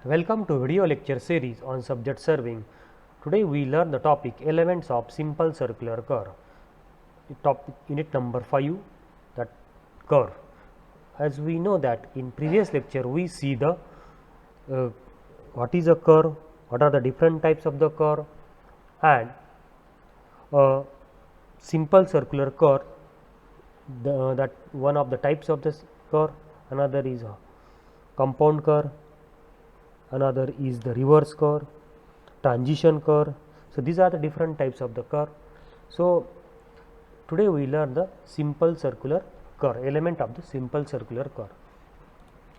Welcome to video lecture series on subject serving. Today we learn the topic elements of simple circular curve. Topic unit number 5, that curve. As we know that in previous lecture we see the what is a curve, what are the different types of the curve, and a simple circular curve, that one of the types of this curve, another is a compound curve, another is the reverse curve, transition curve. So, these are the different types of the curve. So, today we learn the simple circular curve, element of the simple circular curve.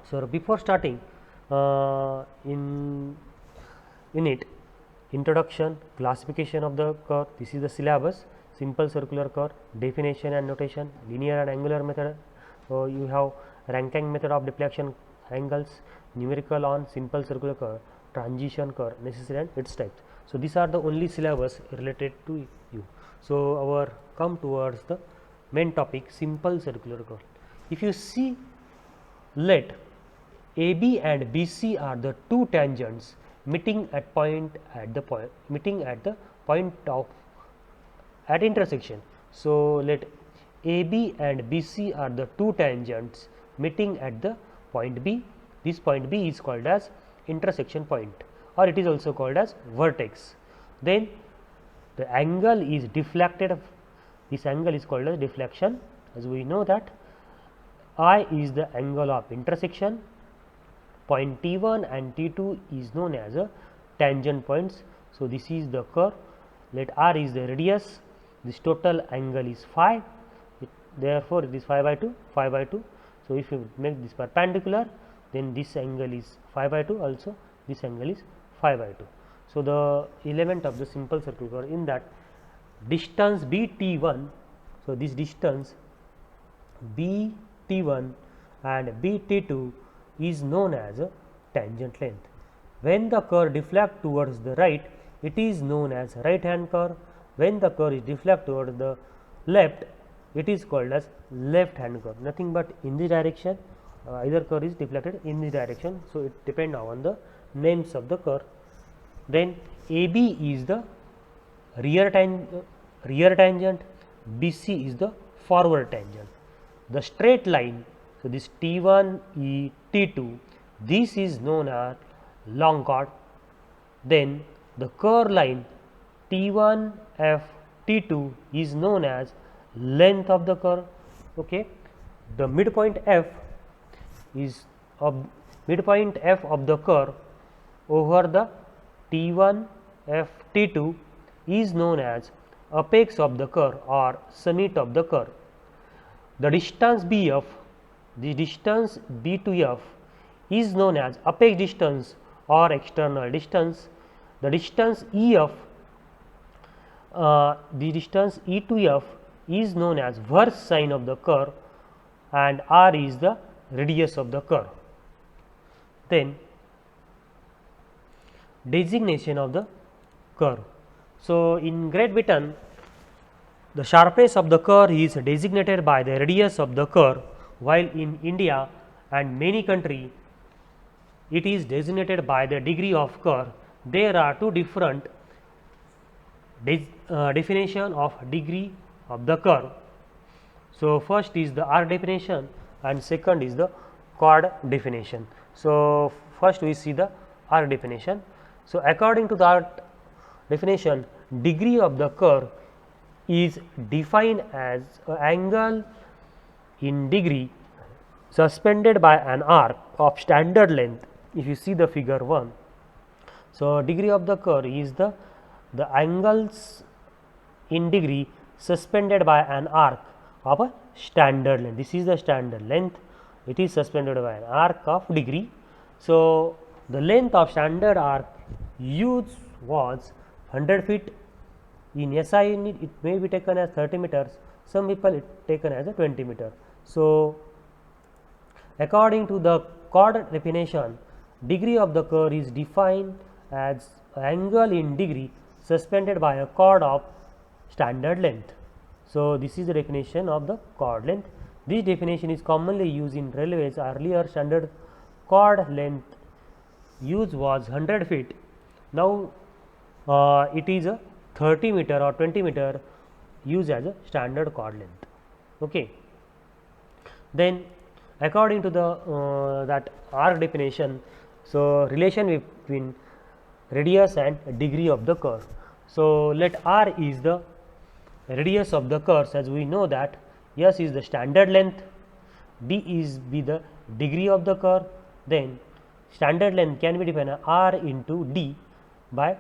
So, before starting in it, introduction, classification of the curve, this is the syllabus, simple circular curve, definition and notation, linear and angular method. So, you have Rankine method of deflection angles, numerical on simple circular curve, transition curve, necessary and its types. So, these are the only syllabus related to you. So, our come towards the main topic, simple circular curve. If you see, let AB and BC are the two tangents meeting at the point of at intersection. So, let AB and BC are the two tangents meeting at the point B. This point B is called as intersection point, or it is also called as vertex. Then the angle is deflected, this angle is called as deflection. As we know that I is the angle of intersection, point T1 and T2 is known as a tangent points. So, this is the curve. Let R is the radius, this total angle is phi, therefore, it is phi by 2, phi by 2. So, if you make this perpendicular, then this angle is phi by 2, also this angle is phi by 2. So, the element of the simple circular curve, in that distance B T1, so this distance B T1 and B T2 is known as a tangent length. When the curve deflects towards the right, it is known as right hand curve. When the curve is deflect towards the left, it is called as left hand curve, nothing but in this direction, either curve is deflected in this direction. So, it depends on the names of the curve. Then AB is the rear tangent, BC is the forward tangent. The straight line, so this T1 E T2, this is known as long chord. Then the curve line T1 F T2 is known as length of the curve. Okay. The midpoint F is midpoint F of the curve over the T1 F T2 is known as apex of the curve or summit of the curve. The distance BF, the distance B to F is known as apex distance or external distance. The distance EF, the distance E to F is known as verse sine of the curve, and R is the radius of the curve. Then designation of the curve. So, in Great Britain, the sharpness of the curve is designated by the radius of the curve, while in India and many countries it is designated by the degree of curve. There are two different definition of degree of the curve. So, first is the arc definition and second is the chord definition. So, first we see the arc definition. So, according to the arc definition, degree of the curve is defined as an angle in degree suspended by an arc of standard length. If you see the figure 1, so degree of the curve is the angles in degree suspended by an arc of a standard length. This is the standard length, it is suspended by an arc of degree. So, the length of standard arc used was 100 feet. In SI unit it may be taken as 30 meters, some people it taken as a 20 meter. So, according to the chord definition, degree of the curve is defined as angle in degree suspended by a chord of standard length. So, this is the definition of the chord length. This definition is commonly used in railways. Earlier standard chord length use was 100 feet. Now it is a 30 meter or 20 meter used as a standard chord length. Okay. Then according to the that arc definition, so relation between radius and degree of the curve. So let r is the radius of the curve, as we know that s is the standard length, d is be the degree of the curve, then standard length can be defined as r into d by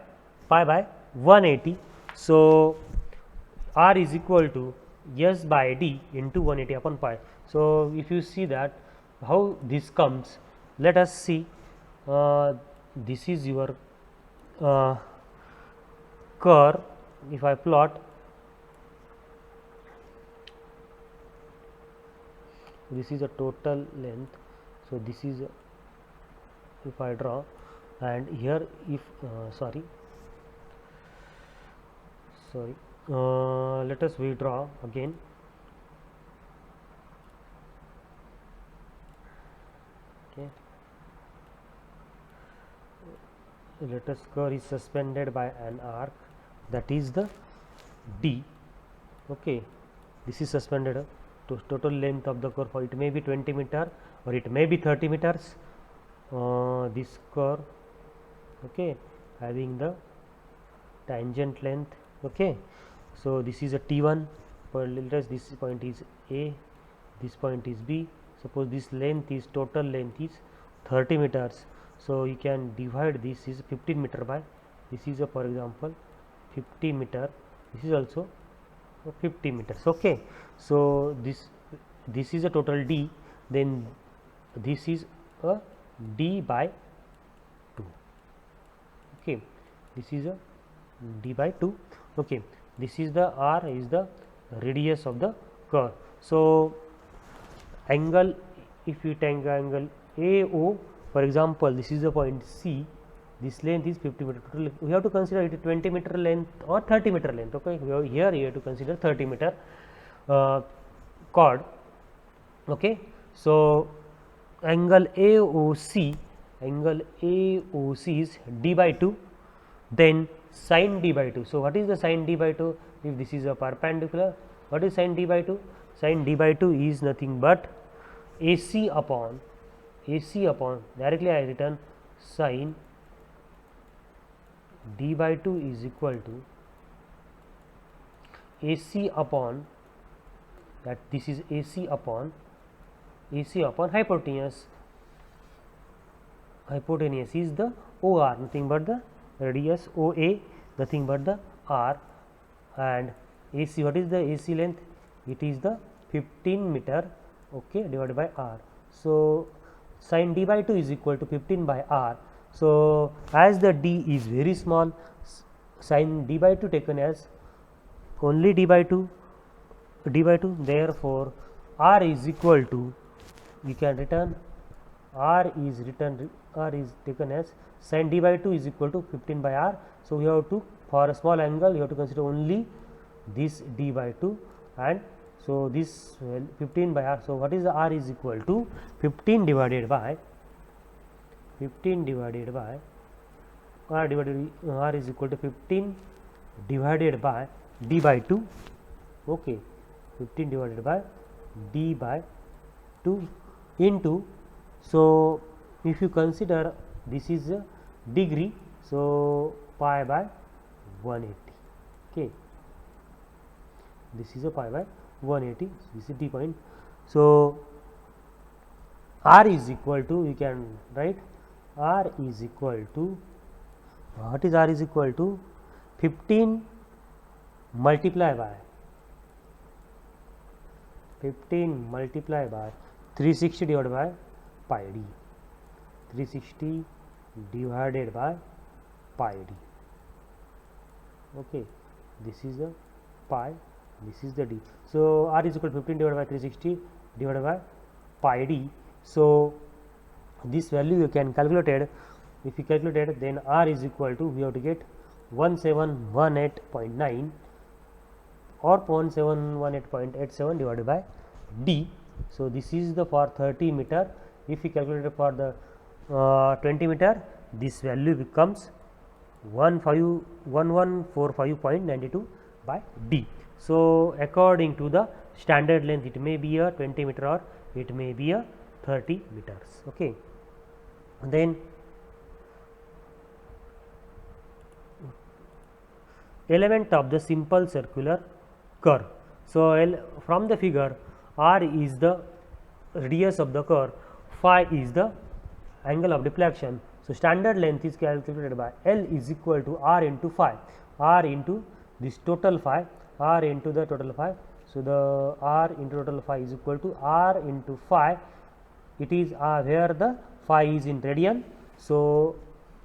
pi by 180. So r is equal to s by d into 180 upon pi. So if you see that how this comes, let us see. This is your curve. If I plot, this is a total length. So this is if I draw, and here if sorry let us redraw again. Okay, let us curve is suspended by an arc, that is the d. Okay, this is suspended to total length of the curve. It may be 20 meter or it may be 30 meters. This curve, okay, having the tangent length. Okay, so this is a T1 point. This point is A, this point is B. Suppose this length is total length is 30 meters. So you can divide this is 15 meter by this is a, for example, 50 meter. This is also 50 meters. Okay, so this is a total D. Then this is a D by 2. Okay, this is a D by 2. Okay, this is the R is the radius of the curve. So angle, if you take angle AO, for example, this is the point C, this length is 50 meter. Total, we have to consider it 20 meter length or 30 meter length. Okay, here you have to consider 30 meter chord. Okay, so angle AOC is D by 2, then sin D by 2. So what is the sin D by 2? If this is a perpendicular, what is sin D by 2? Sin D by 2 is nothing but AC upon directly I written sin D by 2 is equal to AC upon, that this is AC upon hypotenuse. Hypotenuse is the OR, nothing but the radius, OA nothing but the R, and AC, what is the AC length? It is the 15 meter, okay, divided by R. So sin D by 2 is equal to 15 by R. So as the D is very small, sin D by 2 taken as only D by 2, therefore R is equal to, we can return R is taken as sin D by 2 is equal to 15 by R. So we have to, for a small angle you have to consider only this D by 2, and so this 15 by R. So what is the R is equal to 15 divided by R is equal to 15 divided by D by 2. Okay, 15 divided by D by 2 into, so if you consider this is a degree, so pi by 180. Okay, this is a pi by 180. This is D point. So R is equal to, you can write R is equal to, what is R is equal to 15 multiply by 360 divided by pi d, 360 divided by pi d. Okay, this is the pi, this is the d. So R is equal to 15 divided by 360 divided by pi d. So this value you can calculate it. If you calculate it, then R is equal to, we have to get 1718.9 or 1718.87 divided by d. So this is the for 30 meter. If you calculate it for the 20 meter, this value becomes 1145.92 by d. So, according to the standard length, it may be a 20 meter or it may be a 30 meters. Okay. Then element of the simple circular curve. So, from the figure, r is the radius of the curve, phi is the angle of deflection. So, standard length is calculated by L is equal to r into phi, r into this total phi, r into the total phi. So, the r into total phi is equal to r into phi, it is where the phi is in radian. So,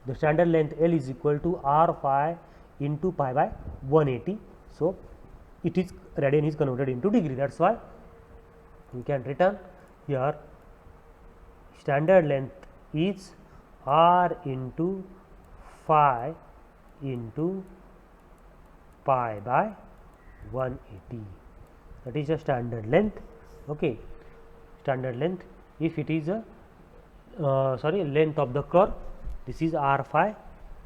the standard length L is equal to r phi into pi by 180. So, it is radian is converted into degree, that is why we can return here standard length is r into phi into pi by 180, that is a standard length. Okay. Standard length, if it is a length of the curve, this is r phi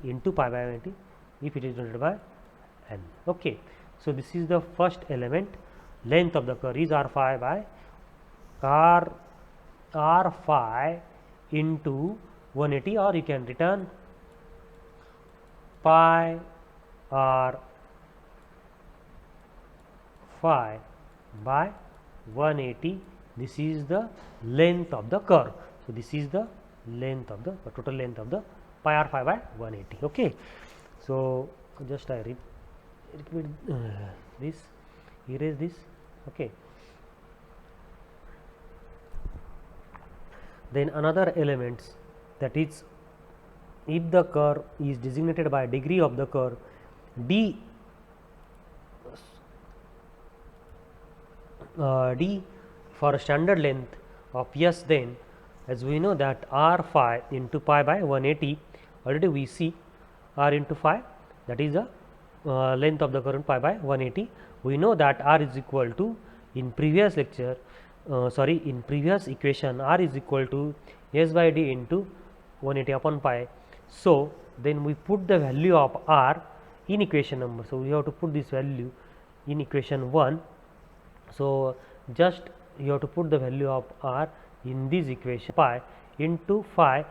into pi by 180 if it is denoted by n. Okay. So, this is the first element, length of the curve is r phi by r phi into 180, or you can return pi r phi by 180. This is the length of the curve. So, this is the length of the total length of the pi r phi by 180. Okay. So, just I repeat this, erase this. Okay. Then another elements, that is, if the curve is designated by degree of the curve d for standard length of S, then as we know that r phi into pi by 180, already we see r into phi, that is the length of the curve pi by 180. We know that r is equal to, in previous lecture, in previous equation, r is equal to S by d into 180 upon pi. So, then we put the value of r in equation number. So, we have to put this value in equation 1. So, just you have to put the value of r in this equation, pi into phi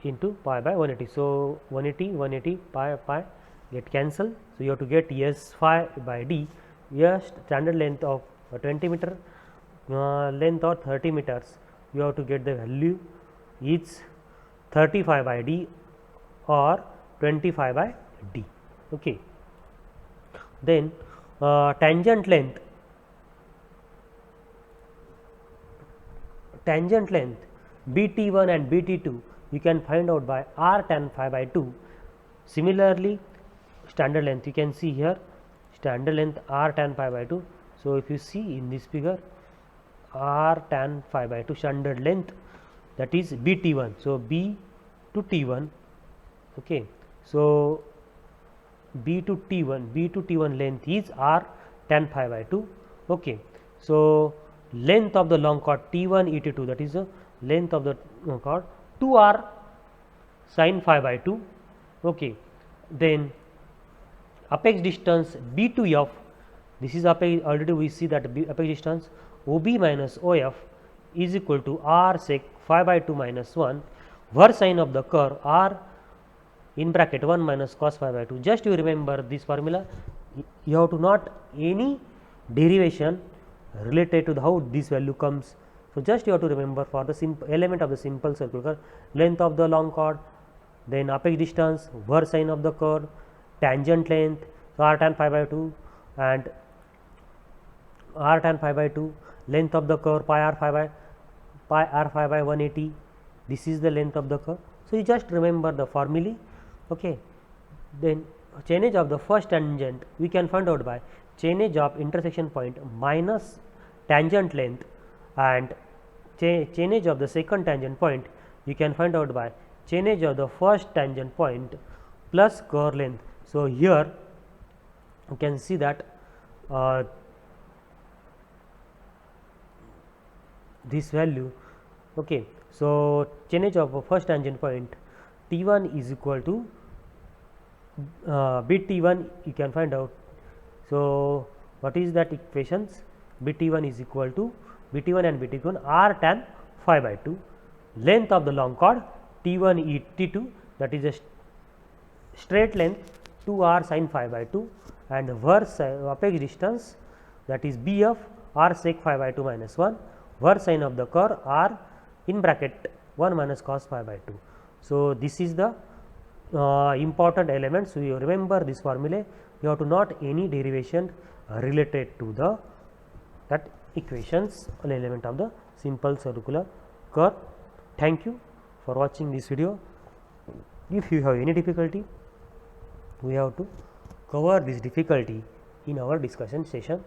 into pi by 180. So, 180 pi get cancelled. So, you have to get S phi by d. Yes, standard length of 20 meter length or 30 meters, you have to get the value is 35 by d or 25 by d. Okay. Then tangent length BT1 and BT2 you can find out by r tan phi by 2. Similarly, standard length you can see here, standard length r tan phi by 2. So, if you see in this figure, r tan phi by 2 standard length, that is BT1. So, B to T1. Okay. So, B to T1 length is r tan phi by 2. Okay. So, length of the long chord T1 ET2, that is the length of the chord 2r sin phi by 2. Okay. Then apex distance B to F, this is apex, already we see that apex distance OB minus OF is equal to r sec phi by 2 minus 1 var sine of the curve r in bracket 1 minus cos phi by 2. Just you remember this formula, you have to not any derivation related to how this value comes. So, just you have to remember for the element of the simple circular curve, length of the long chord, then apex distance, var sine of the curve, tangent length, so r tan phi by 2 and r tan phi by 2, length of the curve pi r phi by 180, this is the length of the curve. So, you just remember the formulae. Okay. Then chainage of the first tangent we can find out by chainage of intersection point minus tangent length, and chainage of the second tangent point you can find out by chainage of the first tangent point plus curve length. So, here you can see that this value. Okay. So, chainage of a first tangent point T1 is equal to bit T1 you can find out. So, what is that equations? Bit T1 is equal to Bt1 and Bt1 r tan phi by 2, length of the long chord T1 e T2, that is a straight length 2 r sin phi by 2, and verse apex distance, that is Bf r sec phi by 2 minus 1, verse sine of the curve r in bracket 1 minus cos phi by 2. So, this is the important elements. So, you remember this formula, you have to note any derivation related to the that equations or element of the simple circular curve. Thank you for watching this video. If you have any difficulty, we have to cover this difficulty in our discussion session.